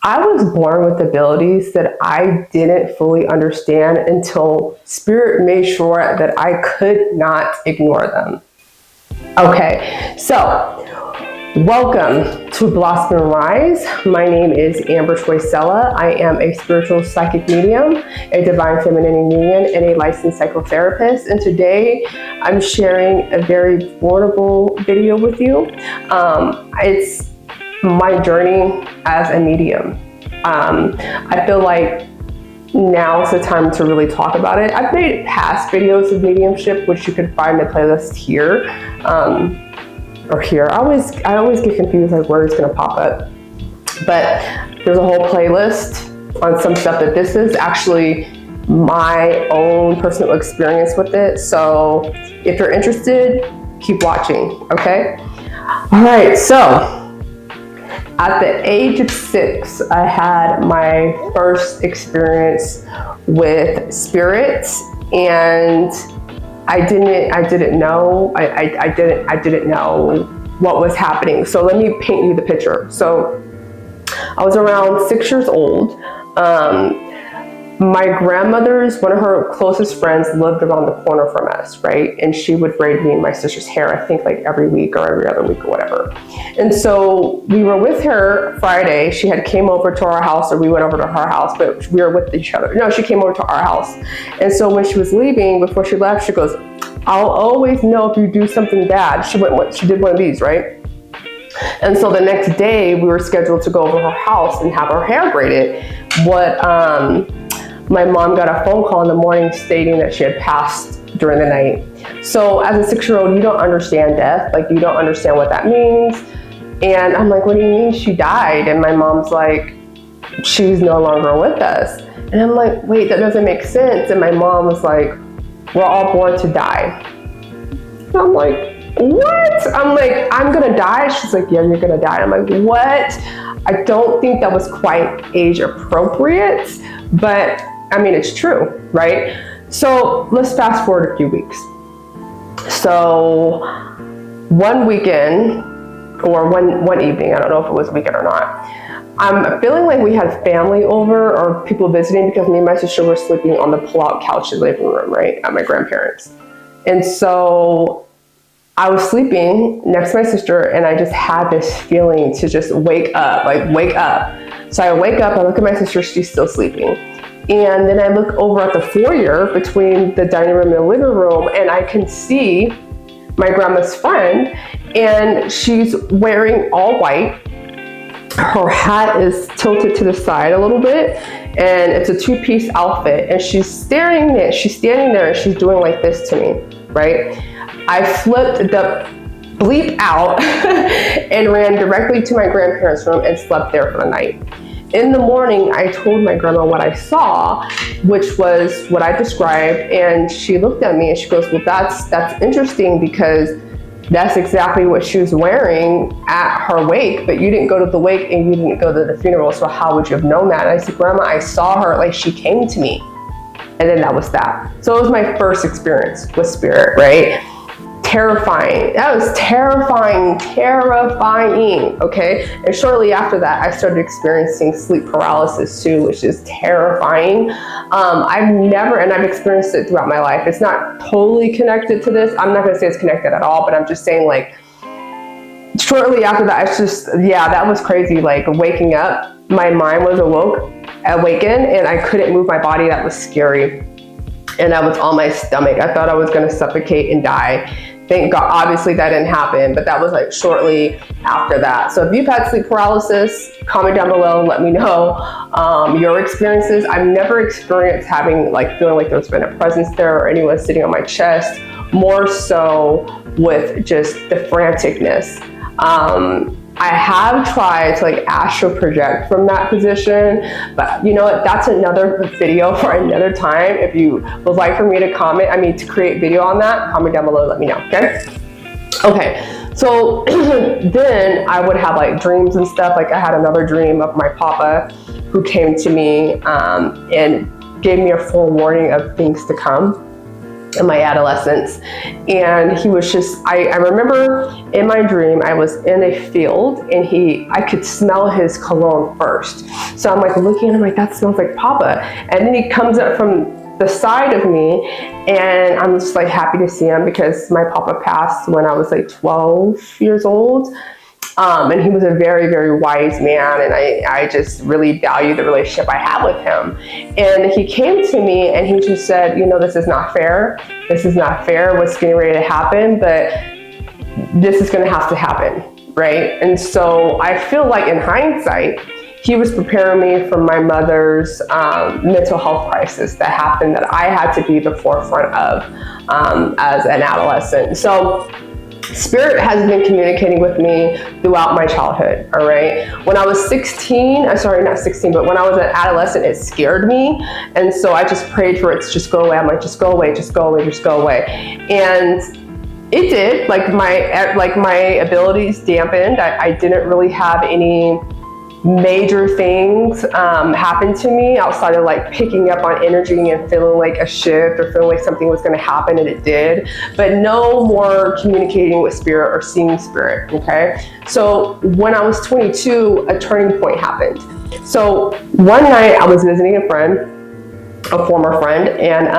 I was born with abilities that I didn't fully understand until Spirit made sure that I could not ignore them. Okay, so welcome to Blossom and Rise. My name is Amber Choisella. I am a spiritual psychic medium, a divine feminine union, and a licensed psychotherapist. And today I'm sharing a very vulnerable video with you. It's my journey as a medium. I feel like now's the time to really talk about it. I've made past videos of mediumship, which you can find in the playlist here, or here. I always get confused like where it's gonna pop up. But there's a whole playlist on some stuff that this is actually my own personal experience with it. So if you're interested, keep watching, okay? All right, so at the age of 6, I had my first experience with spirits, and I didn't know what was happening. So let me paint you the picture. So I was around 6 years old. My grandmother's, one of her closest friends lived around the corner from us, right? And she would braid me and my sister's hair, I think like every week or every other week or whatever. And so we were with her Friday. She had came over to our house, or we went over to her house, but we were with each other. No, she came over to our house. And so when she was leaving, before she left, she goes, "I'll always know if you do something bad." She did one of these, right? And so the next day we were scheduled to go over to her house and have her hair braided. My mom got a phone call in the morning stating that she had passed during the night. So as a 6-year-old, you don't understand death. Like, you don't understand what that means. And I'm like, "What do you mean she died?" And my mom's like, "She's no longer with us." And I'm like, "Wait, that doesn't make sense." And my mom was like, "We're all born to die." And I'm like, "What?" I'm like, "I'm gonna die?" She's like, "Yeah, you're gonna die." I'm like, "What?" I don't think that was quite age appropriate, but I mean, it's true, right? So let's fast forward a few weeks. So one weekend, or one evening, I don't know if it was a weekend or not, I'm feeling like we had family over or people visiting, because me and my sister were sleeping on the pull-out couch in the living room, right, at my grandparents'. And so I was sleeping next to my sister, and I just had this feeling to just wake up, like wake up. So I wake up, I look at my sister, she's still sleeping. And then I look over at the foyer between the dining room and the living room, and I can see my grandma's friend, and she's wearing all white. Her hat is tilted to the side a little bit, and it's a 2-piece outfit, and she's standing there and she's doing like this to me, right? I flipped the bleep out and ran directly to my grandparents' room and slept there for the night. In the morning, I told my grandma what I saw, which was what I described, and she looked at me and she goes, "Well, that's interesting, because that's exactly what she was wearing at her wake, but you didn't go to the wake and you didn't go to the funeral, so how would you have known that?" And I said, "Grandma, I saw her, like she came to me." And then that was that. So it was my first experience with spirit, right? Terrifying. That was terrifying, okay? And shortly after that, I started experiencing sleep paralysis too, which is terrifying. I've experienced it throughout my life. It's not totally connected to this. I'm not gonna say it's connected at all, but I'm just saying, like, shortly after that, it's just, yeah, that was crazy. Like, waking up, my mind was awakened, and I couldn't move my body. That was scary. And I was on my stomach. I thought I was gonna suffocate and die. Thank God, obviously that didn't happen, but that was like shortly after that. So if you've had sleep paralysis, comment down below and let me know your experiences. I've never experienced feeling like there's been a presence there or anyone sitting on my chest, more so with just the franticness. I have tried to like astral project from that position, but you know what, that's another video for another time. If you would like for me to to create video on that, comment down below, let me know, okay? Okay, so then I would have like dreams and stuff. Like, I had another dream of my papa who came to me and gave me a forewarning of things to come in my adolescence. And he was just, I remember in my dream, I was in a field and I could smell his cologne first. So I'm like looking and I'm like, that smells like Papa. And then he comes up from the side of me, and I'm just like happy to see him because my Papa passed when I was like 12 years old. And he was a very, very wise man, and I just really value the relationship I have with him. And he came to me and he just said, you know, this is not fair. This is not fair what's getting ready to happen, but this is going to have to happen, right? And so I feel like in hindsight, he was preparing me for my mother's mental health crisis that happened, that I had to be the forefront of as an adolescent. So Spirit has been communicating with me throughout my childhood, all right? When I was 16, I'm sorry, not 16, but when I was an adolescent, it scared me. And so I just prayed for it to just go away. I'm like, just go away, just go away, just go away. And it did, like my abilities dampened. I didn't really have any major things happen to me outside of like picking up on energy and feeling like a shift or feeling like something was going to happen, and it did, but no more communicating with Spirit or seeing Spirit. Okay, so when I was 22, a turning point happened. So one night I was visiting a friend, a former friend, and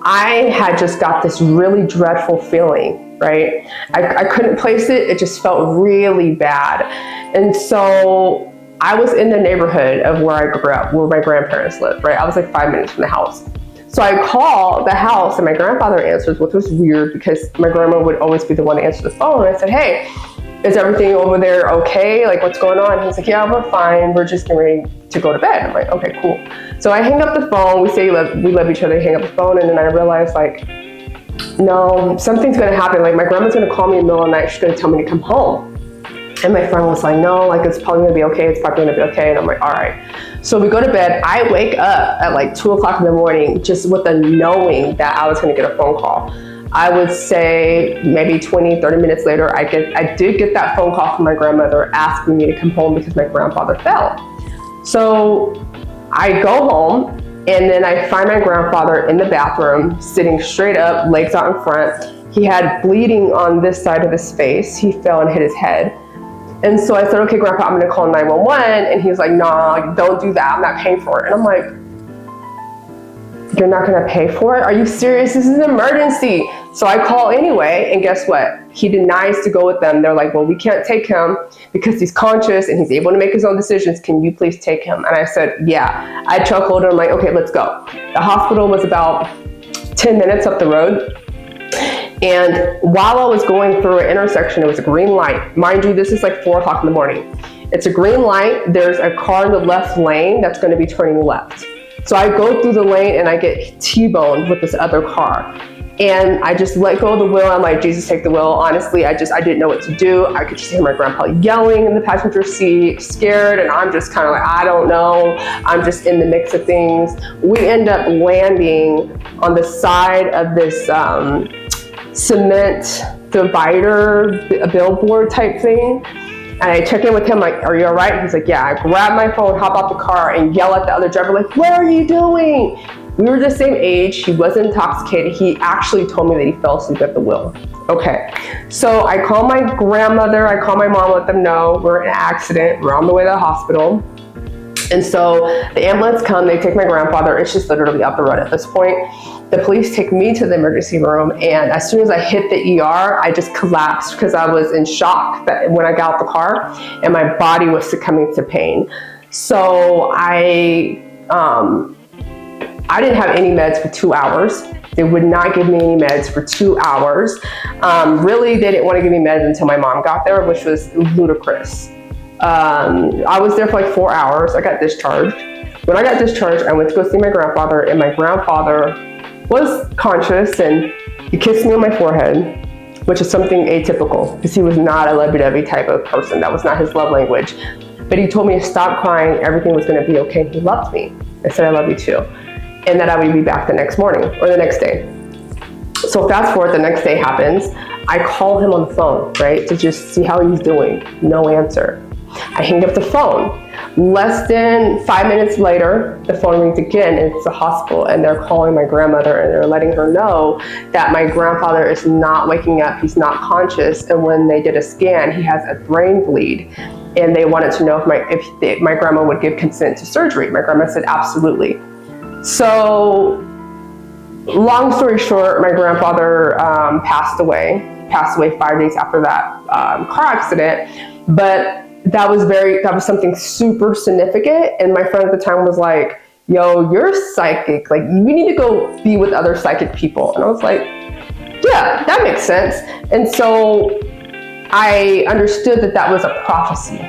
I had just got this really dreadful feeling, right? I couldn't place it. It just felt really bad. And so I was in the neighborhood of where I grew up, where my grandparents lived, right? I was like 5 minutes from the house. So I call the house and my grandfather answers, which was weird because my grandma would always be the one to answer the phone. And I said, hey, is everything over there okay? Like, what's going on? He's like, yeah, we're fine. We're just getting ready to go to bed. I'm like, okay, cool. So I hang up the phone. We say we love each other. I hang up the phone. And then I realize, like, no, something's going to happen. Like, my grandma's going to call me in the middle of the night. She's going to tell me to come home. And my friend was like, no, like, it's probably going to be okay. It's probably going to be okay. And I'm like, all right. So we go to bed. I wake up at like 2 o'clock in the morning just with the knowing that I was going to get a phone call. I would say maybe 20, 30 minutes later, I did get that phone call from my grandmother asking me to come home because my grandfather fell. So I go home, and then I find my grandfather in the bathroom, sitting straight up, legs out in front. He had bleeding on this side of his face. He fell and hit his head. And so I said, okay, Grandpa, I'm gonna call 911. And he was like, no, don't do that. I'm not paying for it. And I'm like, you're not gonna pay for it? Are you serious? This is an emergency. So I call anyway, and guess what? He denies to go with them. They're like, well, we can't take him because he's conscious and he's able to make his own decisions. Can you please take him? And I said, yeah. I chuckled and I'm like, okay, let's go. The hospital was about 10 minutes up the road. And while I was going through an intersection, it was a green light. Mind you, this is like 4 o'clock in the morning. It's a green light. There's a car in the left lane that's going to be turning left. So I go through the lane and I get T-boned with this other car. And I just let go of the wheel. I'm like, Jesus, take the wheel. Honestly, I didn't know what to do. I could just hear my grandpa yelling in the passenger seat, scared. And I'm just kind of like, I don't know. I'm just in the mix of things. We end up landing on the side of this cement divider, a billboard type thing. And I check in with him, like, are you all right? He's like, yeah. I grab my phone, hop out the car, and yell at the other driver, like, what are you doing? We were the same age. He wasn't intoxicated. He actually told me that he fell asleep at the wheel. Okay. So I call my grandmother, I call my mom, let them know we're in an accident. We're on the way to the hospital. And so the ambulance come, they take my grandfather. It's just literally up the road at this point. The police take me to the emergency room, and as soon as I hit the ER, I just collapsed because I was in shock when I got out the car, and my body was succumbing to pain. So I didn't have any meds for 2 hours. They would not give me any meds for 2 hours. Really, they didn't want to give me meds until my mom got there, which was ludicrous. I was there for like 4 hours. I got discharged. When I got discharged, I went to go see my grandfather, and my grandfather was conscious, and he kissed me on my forehead, which is something atypical because he was not a lovey-dovey type of person. That was not his love language. But he told me to stop crying, everything was going to be okay. He loved me. I said, I love you too. And that I would be back the next morning or the next day. So fast forward, the next day happens. I call him on the phone, right, to just see how he's doing. No answer. I hang up the phone. Less than 5 minutes later, the phone rings again. It's the hospital, and they're calling my grandmother, and they're letting her know that my grandfather is not waking up. He's not conscious. And when they did a scan, he has a brain bleed. and they wanted to know if my grandma would give consent to surgery. My grandma said absolutely. So long story short, my grandfather passed away 5 days after that car accident. But that was something super significant. And my friend at the time was like, yo, you're psychic. Like, you need to go be with other psychic people. And I was like, yeah, that makes sense. And so I understood that was a prophecy,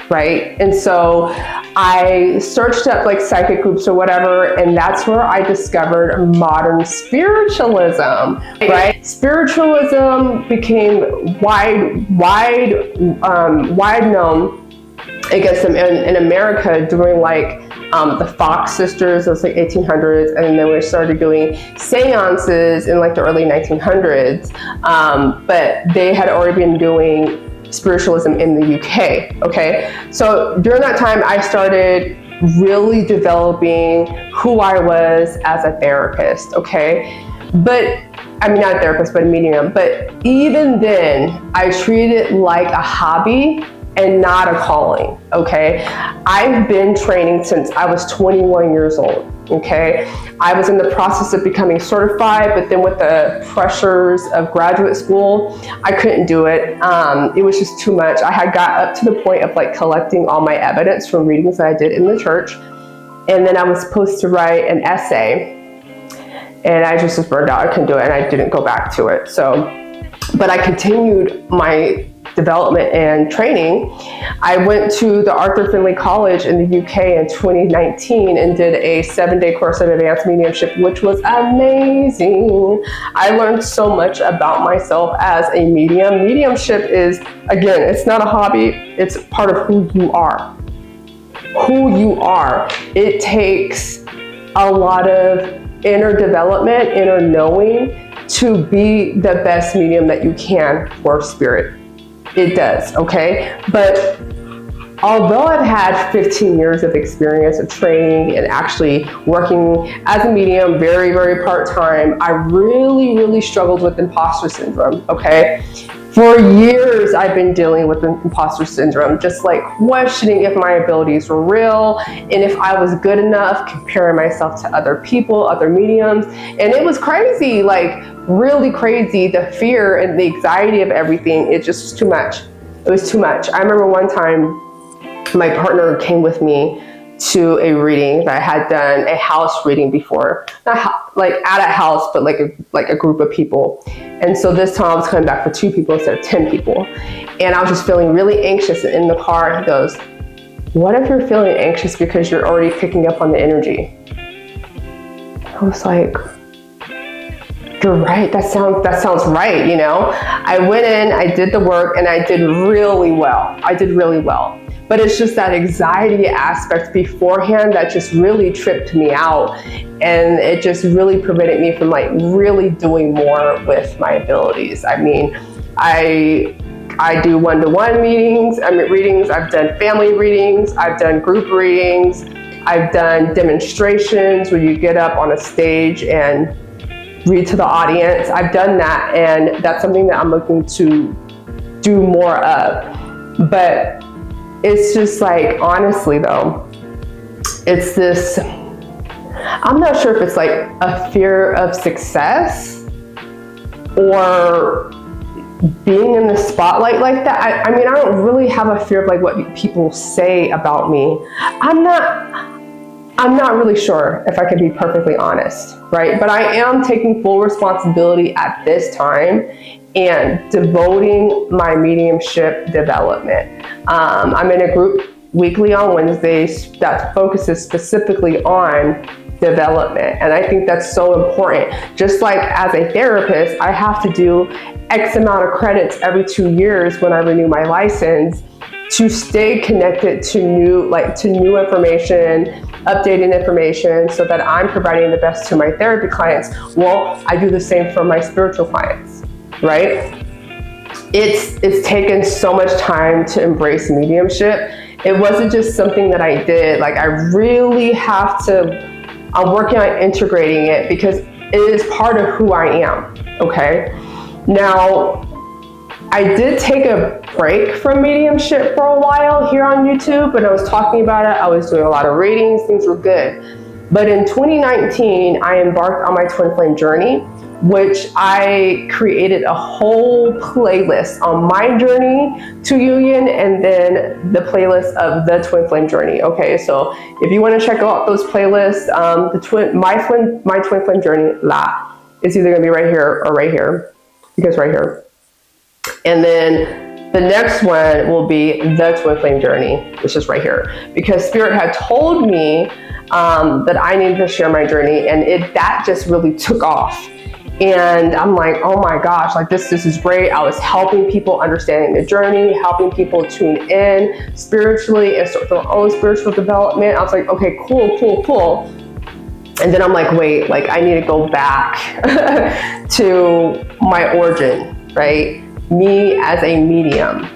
right? And so I searched up like psychic groups or whatever, and that's where I discovered modern spiritualism, right? Spiritualism became wide known, I guess, in America during like the Fox sisters, it was like 1800s, and then we started doing seances in like the early 1900s, but they had already been doing spiritualism in the UK, okay? So during that time, I started really developing who I was as a therapist, okay? But, I mean, not a therapist, but a medium. But even then, I treated it like a hobby and not a calling, okay? I've been training since I was 21 years old, okay? I was in the process of becoming certified, but then with the pressures of graduate school, I couldn't do it. It was just too much. I had got up to the point of like collecting all my evidence from readings that I did in the church. And then I was supposed to write an essay, and I just was burned out. I couldn't do it, and I didn't go back to it. So, but I continued my development and training. I went to the Arthur Findlay College in the UK in 2019 and did a 7-day course of advanced mediumship, which was amazing. I learned so much about myself as a medium. Mediumship is, again, it's not a hobby, it's part of who you are. Who you are. It takes a lot of inner development, inner knowing to be the best medium that you can for spirit. It does, okay? But although I've had 15 years of experience of training and actually working as a medium very, very part-time, I really, really struggled with imposter syndrome, okay? For years, I've been dealing with imposter syndrome, just like questioning if my abilities were real and if I was good enough, comparing myself to other people, other mediums. And it was crazy, like really crazy. The fear and the anxiety of everything, it just was too much. It was too much. I remember one time my partner came with me to a reading. I had done a house reading before, not like at a house, but like a group of people. And so this time I was coming back for 2 people instead of 10 people. And I was just feeling really anxious. And in the car, he goes, what if you're feeling anxious because you're already picking up on the energy? I was like, you're right, that sounds right, you know? I went in, I did the work, and I did really well. But it's just that anxiety aspect beforehand that just really tripped me out. And it just really prevented me from like really doing more with my abilities. I mean, I do one-to-one readings, I've done family readings, I've done group readings, I've done demonstrations where you get up on a stage and read to the audience. I've done that, and that's something that I'm looking to do more of. But it's just like, honestly though, it's this, I'm not sure if it's like a fear of success or being in the spotlight like that. I mean, I don't really have a fear of like what people say about me. I'm not really sure, if I can be perfectly honest, right? But I am taking full responsibility at this time and devoting my mediumship development. I'm in a group weekly on Wednesdays that focuses specifically on development. And I think that's so important. Just like as a therapist, I have to do X amount of credits every 2 years when I renew my license to stay connected to new information, updating information, so that I'm providing the best to my therapy clients. Well, I do the same for my spiritual clients, right? It's taken so much time to embrace mediumship. It wasn't just something that I did. Like, I really have to, I'm working on integrating it because it is part of who I am, okay? Now, I did take a break from mediumship for a while here on YouTube, but I was talking about it. I was doing a lot of readings, things were good. But in 2019, I embarked on my twin flame journey, which I created a whole playlist on my journey to union and then the playlist of the twin flame journey. Okay, so if you want to check out those playlists, my twin flame journey is either going to be right here or right here, because right here. And then the next one will be the twin flame journey, which is right here, because Spirit had told me that I needed to share my journey, and that just really took off. And I'm like, oh my gosh, like this is great. I was helping people understanding the journey, helping people tune in spiritually and start their own spiritual development. I was like, okay, cool. And then I'm like, wait, like I need to go back to my origin, right? Me as a medium.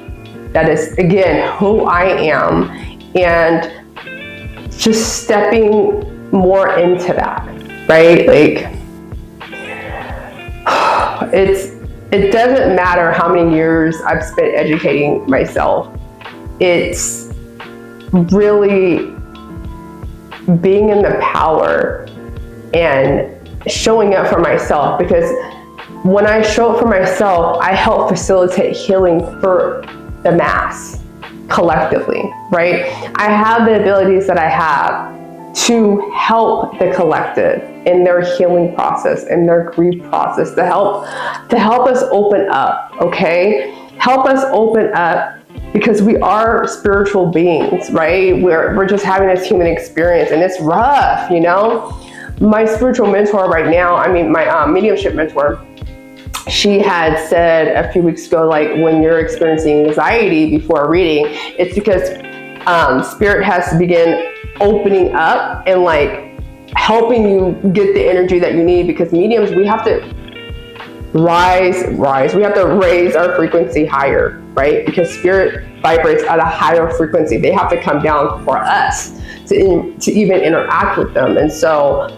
That is, again, who I am, and just stepping more into that, right? Like, it doesn't matter how many years I've spent educating myself. It's really being in the power and showing up for myself, because when I show up for myself, I help facilitate healing for the mass collectively, right? I have the abilities that I have to help the collective in their healing process, in their grief process, to help us open up, okay? Help us open up, because we are spiritual beings, right? We're just having this human experience, and it's rough, you know? My spiritual mentor right now, my mediumship mentor, she had said a few weeks ago, like, when you're experiencing anxiety before a reading, it's because Spirit has to begin opening up and like helping you get the energy that you need, because mediums, we have to rise, we have to raise our frequency higher, right? Because Spirit vibrates at a higher frequency. They have to come down for us to even interact with them. And so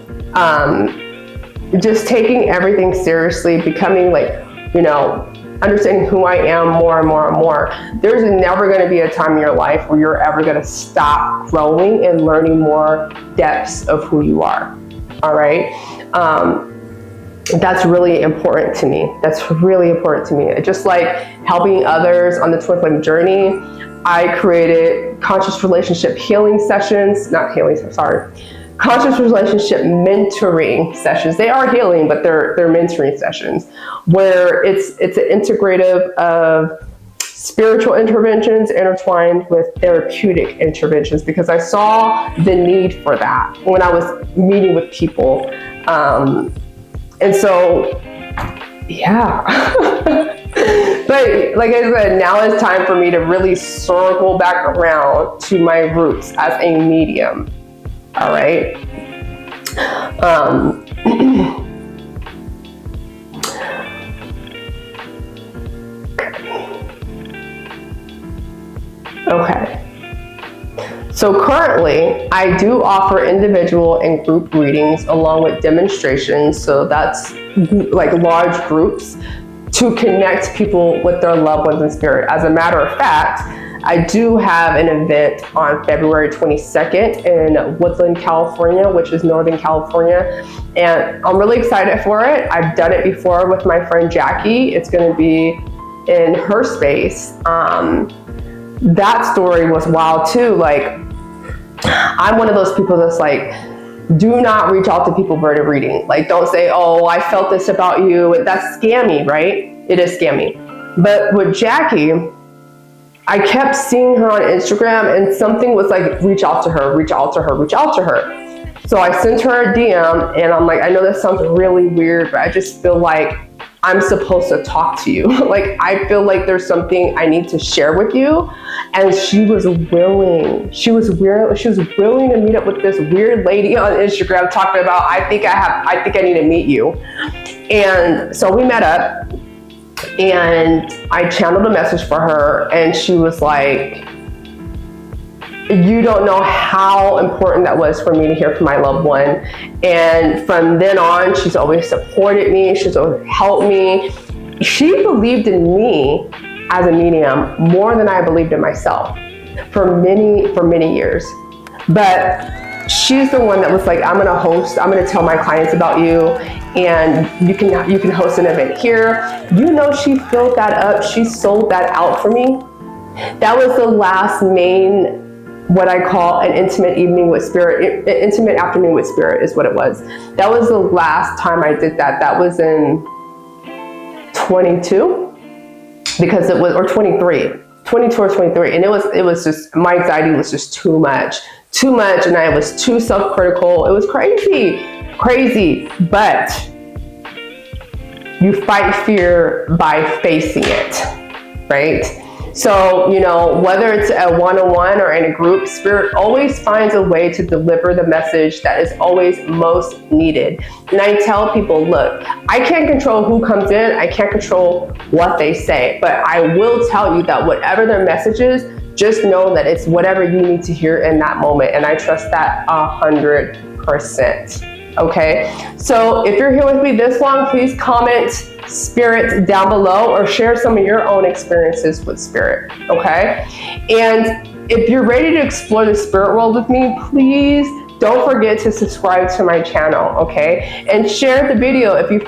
just taking everything seriously, becoming like, you know, understanding who I am more and more and more. There's never going to be a time in your life where you're ever going to stop growing and learning more depths of who you are. All right. That's really important to me. That's really important to me. Just like helping others on the twin flame journey, I created conscious relationship healing sessions, conscious relationship mentoring sessions. They are healing, but they're mentoring sessions where it's an integrative of spiritual interventions intertwined with therapeutic interventions, because I saw the need for that when I was meeting with people. And so, yeah. But like I said, now it's time for me to really circle back around to my roots as a medium. All right. Okay. So currently, I do offer individual and group readings along with demonstrations. So that's like large groups to connect people with their loved ones in spirit. As a matter of fact, I do have an event on February 22nd in Woodland, California, which is Northern California. And I'm really excited for it. I've done it before with my friend Jackie. It's going to be in her space. That story was wild too. Like, I'm one of those people that's like, do not reach out to people for a reading. Like, don't say, oh, I felt this about you. That's scammy, right? It is scammy. But with Jackie, I kept seeing her on Instagram and something was like, reach out to her. So I sent her a DM and I'm like, I know this sounds really weird, but I just feel like I'm supposed to talk to you. Like, I feel like there's something I need to share with you. And she was willing. She was willing to meet up with this weird lady on Instagram talking about, I think I need to meet you. And so we met up and I channeled a message for her and she was like, you don't know how important that was for me to hear from my loved one. And from then on, she's always supported me. She's always helped me. she believed in me as a medium more than I believed in myself for many years. But she's the one that was like, I'm gonna tell my clients about you, and you can host an event here. You know, she filled that up, she sold that out for me. That was the last main, what I call an intimate evening with spirit, intimate afternoon with spirit is what it was. That was the last time I did that. That was in 22, because it was, or 23, 22 or 23. And it was just, my anxiety was just too much, and I was too self-critical. It was crazy, but you fight fear by facing it, right? So, you know, whether it's a one-on-one or in a group, spirit always finds a way to deliver the message that is always most needed. And I tell people, look, I can't control who comes in, I can't control what they say, but I will tell you that whatever their message is, just know that it's whatever you need to hear in that moment. And I trust that 100%. Okay, so if you're here with me this long, please comment spirit down below or share some of your own experiences with spirit. Okay, and if you're ready to explore the spirit world with me, please don't forget to subscribe to my channel. Okay, and share the video if you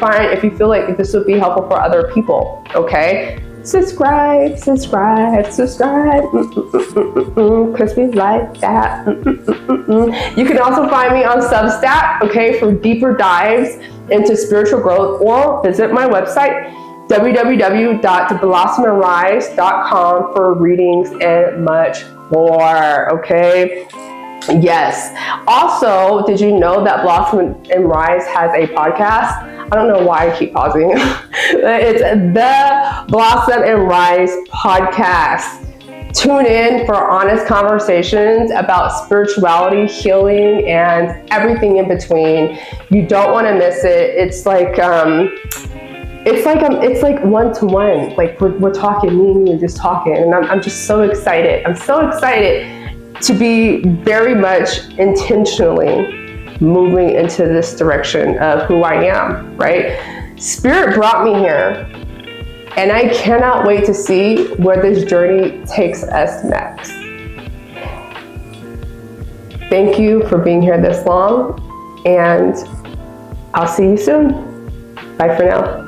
feel like this would be helpful for other people. Okay, subscribe, because we like that. You can also find me on Substack, okay, for deeper dives into spiritual growth, or visit my website, www.blossomandrise.com, for readings and much more, okay? Yes. Also, did you know that Blossom and Rise has a podcast? I don't know why I keep pausing. It's the Blossom and Rise podcast. Tune in for honest conversations about spirituality, healing, and everything in between. You don't want to miss it. It's like one-to-one. Like we're talking, me and you just talking, and I'm just so excited. I'm so excited to be very much intentionally moving into this direction of who I am, right? Spirit brought me here, and I cannot wait to see where this journey takes us next. Thank you for being here this long, and I'll see you soon. Bye for now.